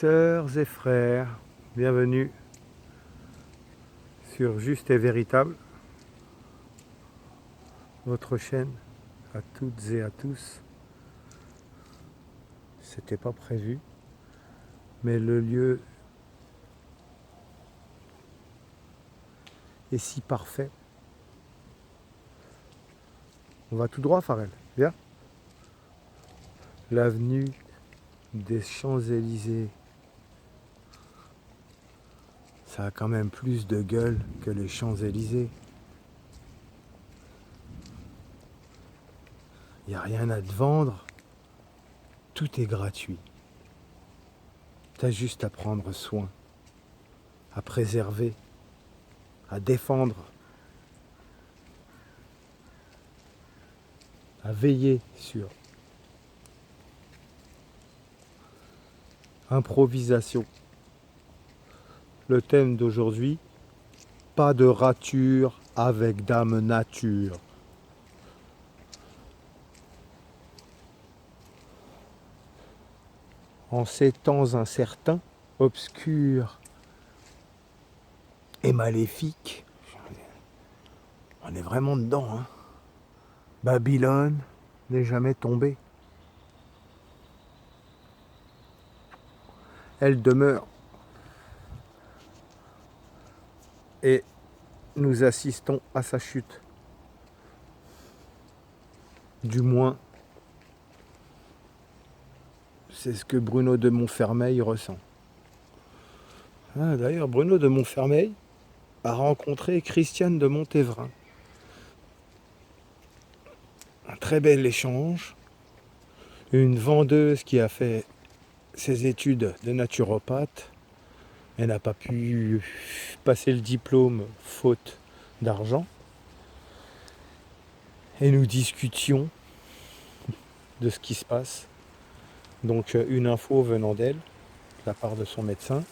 Sœurs et frères, bienvenue sur Juste et Véritable, votre chaîne à toutes et à tous. C'était pas prévu, mais le lieu est si parfait. On va tout droit, Farel, viens. L'avenue des Champs-Élysées. Ça a quand même plus de gueule que les Champs-Élysées. Il n'y a rien à te vendre. Tout est gratuit. T'as juste à prendre soin, à préserver, à défendre, à veiller sur. Improvisation. Le thème d'aujourd'hui, pas de rature avec Dame Nature. En ces temps incertains, obscurs et maléfiques, on est vraiment dedans, hein. Babylone n'est jamais tombée. Elle demeure. Et nous assistons à sa chute. Du moins, c'est ce que Bruno de Montfermeil ressent. Ah, d'ailleurs, Bruno de Montfermeil a rencontré Christiane de Montévrain. Un très bel échange. Une vendeuse qui a fait ses études de naturopathe. Elle n'a pas pu passer le diplôme faute d'argent. Et nous discutions de ce qui se passe. Donc une info venant d'elle, de la part de son médecin.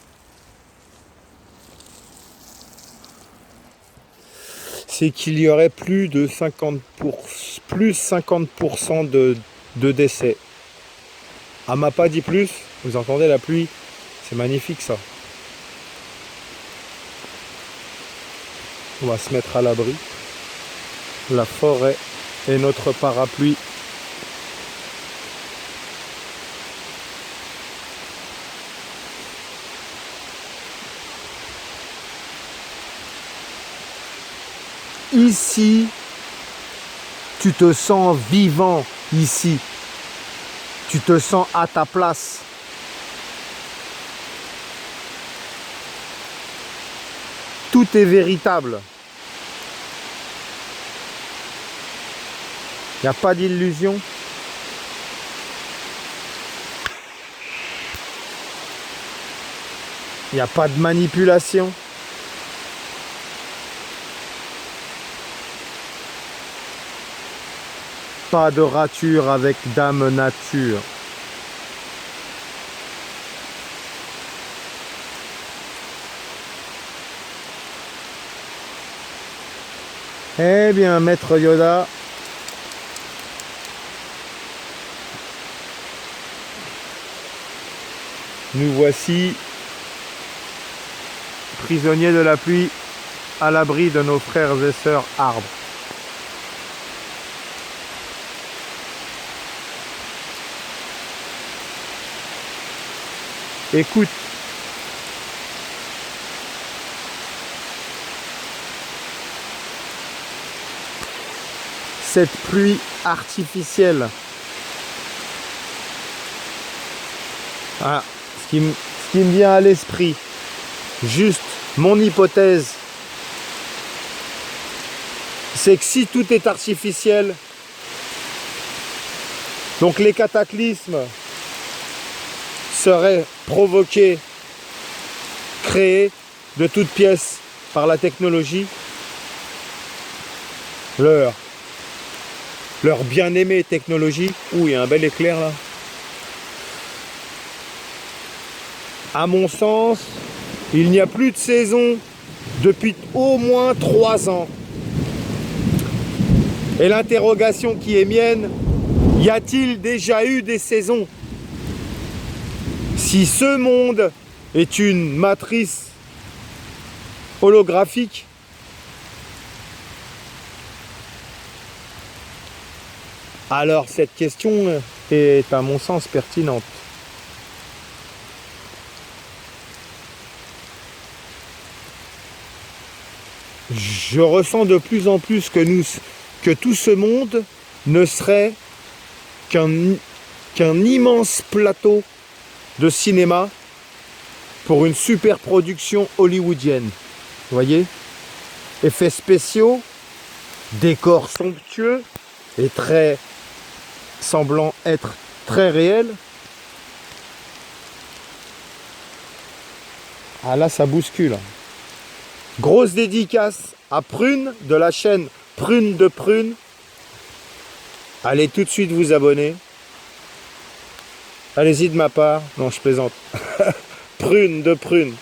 C'est qu'il y aurait plus de 50% de décès. Elle m'a pas dit plus, vous entendez la pluie, c'est magnifique ça. On va se mettre à l'abri. La forêt est notre parapluie. Ici, tu te sens vivant ici. Tu te sens à ta place. Tout est véritable. Il n'y a pas d'illusion. Il n'y a pas de manipulation. Pas de rature avec Dame Nature. Eh bien, Maître Yoda, nous voici prisonniers de la pluie à l'abri de nos frères et sœurs arbres. Écoute, cette pluie artificielle. Voilà, ce qui me vient à l'esprit, juste mon hypothèse, c'est que si tout est artificiel, donc les cataclysmes seraient provoqués, créés de toutes pièces par la technologie, leur bien-aimée technologie. Ouh, il y a un bel éclair là. À mon sens, il n'y a plus de saison depuis au moins 3 ans. Et l'interrogation qui est mienne, y a-t-il déjà eu des saisons ? Si ce monde est une matrice holographique, alors cette question est à mon sens pertinente. Je ressens de plus en plus que tout ce monde ne serait qu'un immense plateau de cinéma pour une super production hollywoodienne. Vous voyez? Effets spéciaux, décors somptueux et semblant être très réels. Ah là, ça bouscule. Grosse dédicace à Prune de la chaîne Prune de Prune. Allez tout de suite vous abonner. Allez-y de ma part. Non, je plaisante. Prune de Prune.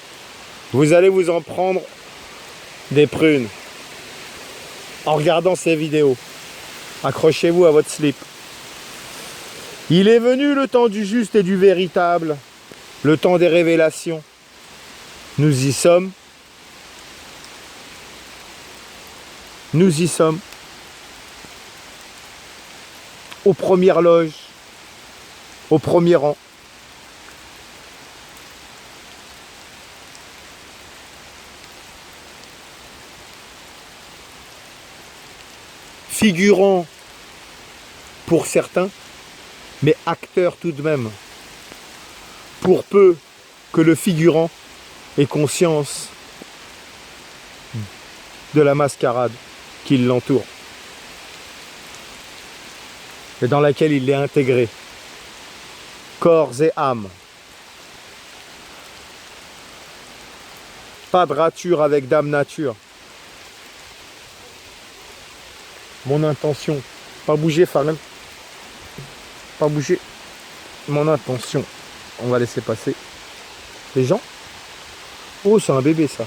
Vous allez vous en prendre des prunes en regardant ces vidéos. Accrochez-vous à votre slip. Il est venu le temps du juste et du véritable. Le temps des révélations. Nous y sommes. Nous y sommes. Aux premières loges. Au premier rang. Figurant pour certains, mais acteur tout de même. Pour peu que le figurant ait conscience de la mascarade qui l'entoure et dans laquelle il est intégré, corps et âme. Pas de rature avec Dame Nature. Mon intention, pas bouger Farrell, pas bouger, mon intention, on va laisser passer les gens. Oh, c'est un bébé ça.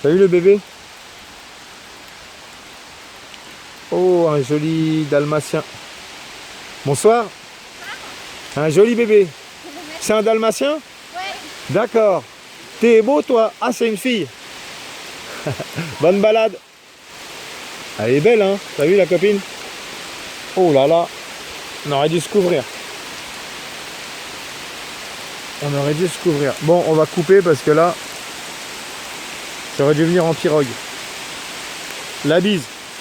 T'as vu le bébé? Oh, un joli dalmatien. Bonsoir. Un joli bébé. C'est un dalmatien? Ouais. D'accord. T'es beau toi? Ah, c'est une fille. Bonne balade. Elle est belle, hein? T'as vu la copine? Oh là là. On aurait dû se couvrir. On aurait dû se couvrir. Bon, on va couper parce que là, j'aurais dû venir en pirogue. La bise.